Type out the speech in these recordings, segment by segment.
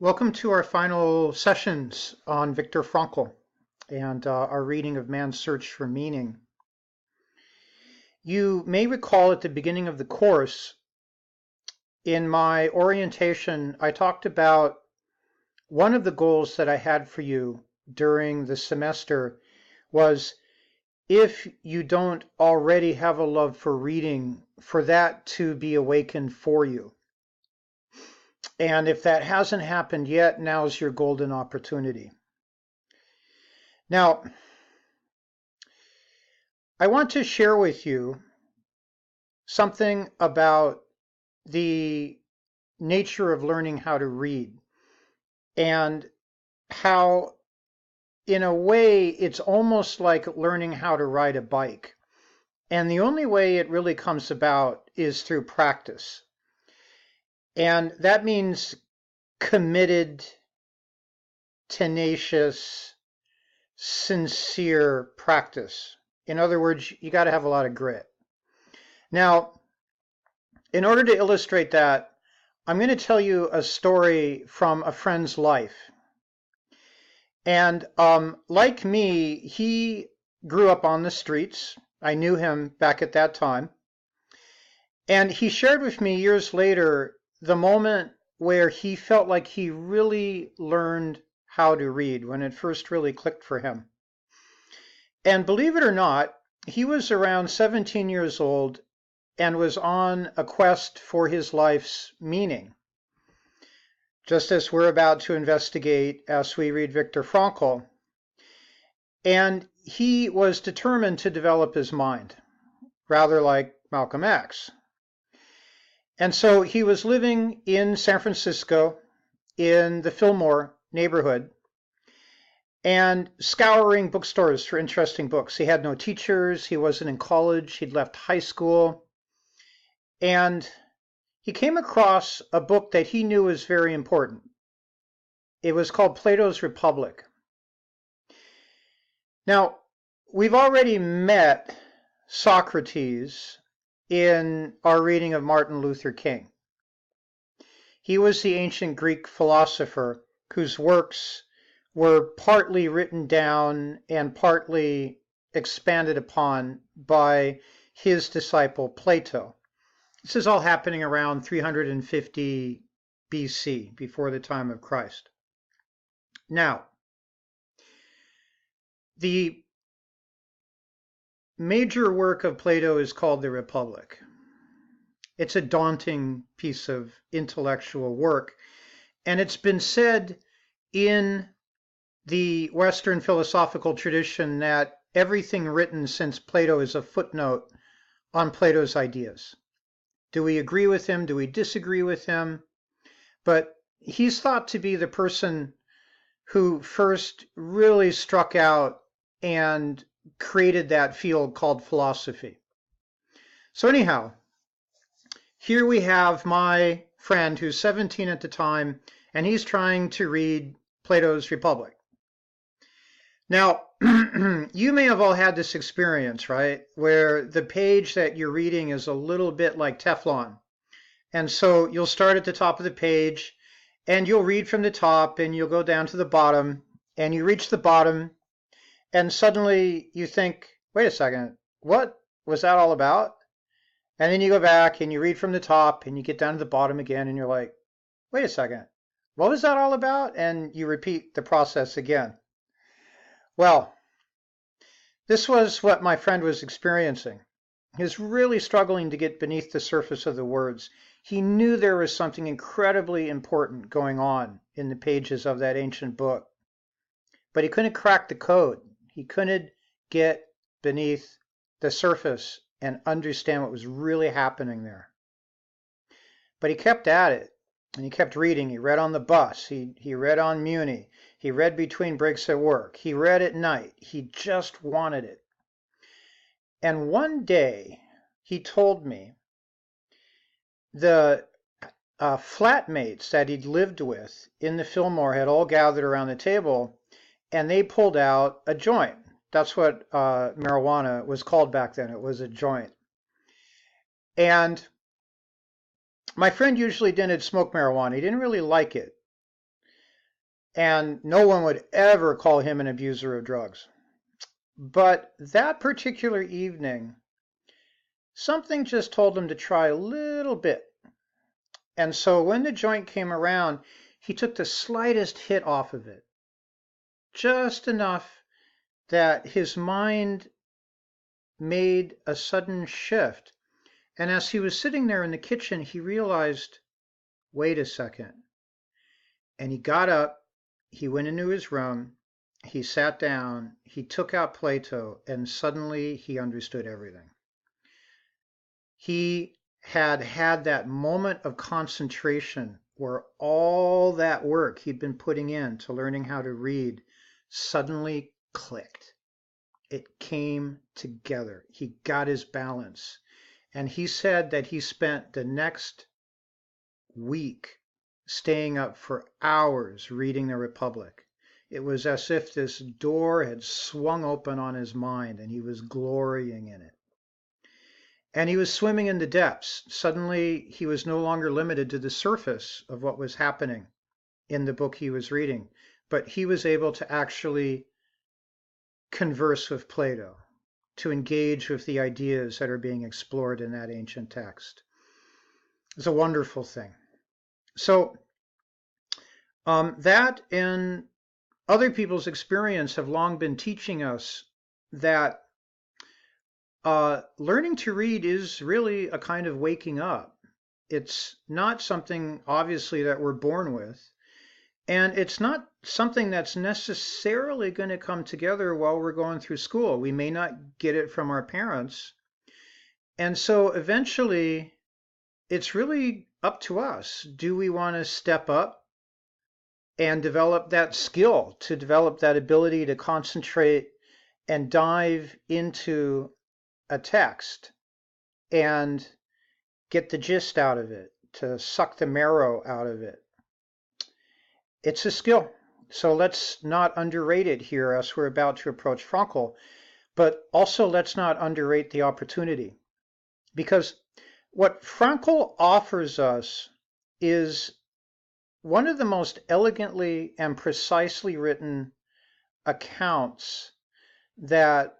Welcome to our final sessions on Viktor Frankl and our reading of Man's Search for Meaning. You may recall at the beginning of the course, in my orientation, I talked about one of the goals that I had for you during the semester was, if you don't already have a love for reading, for that to be awakened for you. And if that hasn't happened yet, now's your golden opportunity. Now, I want to share with you something about the nature of learning how to read and how, in a way, it's almost like learning how to ride a bike. And the only way it really comes about is through practice. And that means committed, tenacious, sincere practice. In other words, you got to have a lot of grit. Now, in order to illustrate that, I'm going to tell you a story from a friend's life. And like me, he grew up on the streets. I knew him back at that time. And he shared with me years later the moment where he felt like he really learned how to read, when it first really clicked for him. And believe it or not, he was around 17 years old and was on a quest for his life's meaning, just as we're about to investigate as we read Viktor Frankl. And he was determined to develop his mind, rather like Malcolm X. And so he was living in San Francisco in the Fillmore neighborhood and scouring bookstores for interesting books. He had no teachers. He wasn't in college. He'd left high school. And he came across a book that he knew was very important. It was called Plato's Republic. Now, we've already met Socrates in our reading of Martin Luther King. He was the ancient Greek philosopher whose works were partly written down and partly expanded upon by his disciple Plato. This is all happening around 350 BC, before the time of Christ. Now, the major work of Plato is called the Republic. It's a daunting piece of intellectual work, and it's been said in the Western philosophical tradition that everything written since Plato is a footnote on Plato's ideas. Do we agree with him? Do we disagree with him? But he's thought to be the person who first really struck out and created that field called philosophy. So anyhow, here we have my friend who's 17 at the time, and he's trying to read Plato's Republic. Now, you may have all had this experience, right, where the page that you're reading is a little bit like Teflon. And so you'll start at the top of the page, and you'll read from the top, and you'll go down to the bottom, and you reach the bottom, and suddenly you think, wait a second, what was that all about? And then you go back, and you read from the top, and you get down to the bottom again, and you're like, wait a second, what was that all about? And you repeat the process again. Well, this was what my friend was experiencing. He was really struggling to get beneath the surface of the words. He knew there was something incredibly important going on in the pages of that ancient book, but he couldn't crack the code. He couldn't get beneath the surface and understand what was really happening there. But he kept at it, and he kept reading. He read on the bus. He read on Muni. He read between breaks at work. He read at night. He just wanted it. And one day, he told me the flatmates that he'd lived with in the Fillmore had all gathered around the table, and they pulled out a joint. That's what marijuana was called back then. It was a joint. And my friend usually didn't smoke marijuana. He didn't really like it. and no one would ever call him an abuser of drugs. But that particular evening, something just told him to try a little bit. And so when the joint came around, he took the slightest hit off of it, just enough that his mind made a sudden shift. And as he was sitting there in the kitchen, he realized, wait a second. And he got up, he went into his room, he sat down, he took out Plato, and suddenly he understood everything. He had that moment of concentration where all that work he'd been putting in to learning how to read suddenly clicked. It came together. He got his balance. And he said that he spent the next week staying up for hours reading the Republic. It was as if this door had swung open on his mind and he was glorying in it. And he was swimming in the depths. Suddenly, he was no longer limited to the surface of what was happening in the book he was reading, but he was able to actually converse with Plato, to engage with the ideas that are being explored in that ancient text. It's a wonderful thing. So that and other people's experience have long been teaching us that learning to read is really a kind of waking up. It's not something, obviously, that we're born with. And it's not something that's necessarily going to come together while we're going through school. We may not get it from our parents. And so eventually, it's really up to us. Do we want to step up and develop that skill, to develop that ability to concentrate and dive into a text and get the gist out of it, to suck the marrow out of it? It's a skill. So let's not underrate it here as we're about to approach Frankl, but also let's not underrate the opportunity. Because what Frankl offers us is one of the most elegantly and precisely written accounts that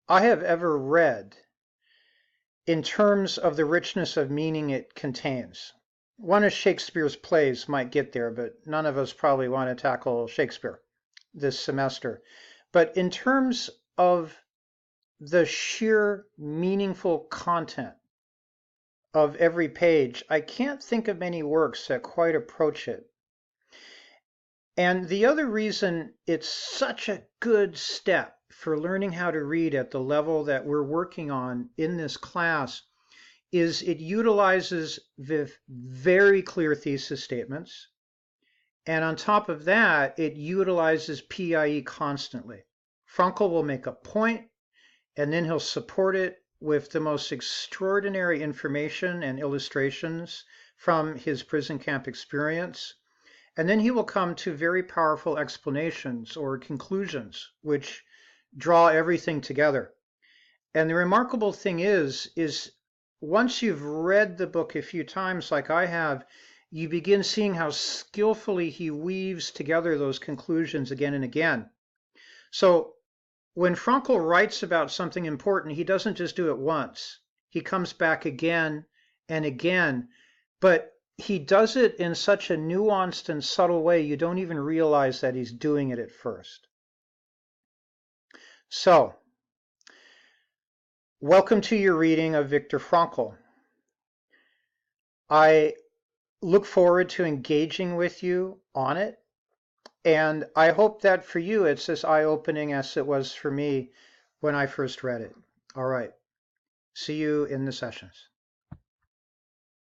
I have ever read in terms of the richness of meaning it contains. One of Shakespeare's plays might get there, but none of us probably want to tackle Shakespeare this semester. But in terms of the sheer meaningful content of every page, I can't think of many works that quite approach it. And the other reason it's such a good step for learning how to read at the level that we're working on in this class is it utilizes very clear thesis statements. And on top of that, it utilizes PIE constantly. Frankl will make a point, and then he'll support it with the most extraordinary information and illustrations from his prison camp experience. And then he will come to very powerful explanations or conclusions, which draw everything together. And the remarkable thing is once you've read the book a few times like I have, you begin seeing how skillfully he weaves together those conclusions again and again. So when Frankl writes about something important, he doesn't just do it once. He comes back again and again, but he does it in such a nuanced and subtle way, you don't even realize that he's doing it at first. So, welcome to your reading of Viktor Frankl. I look forward to engaging with you on it, and I hope that for you it's as eye-opening as it was for me when I first read it. All right. See you in the sessions.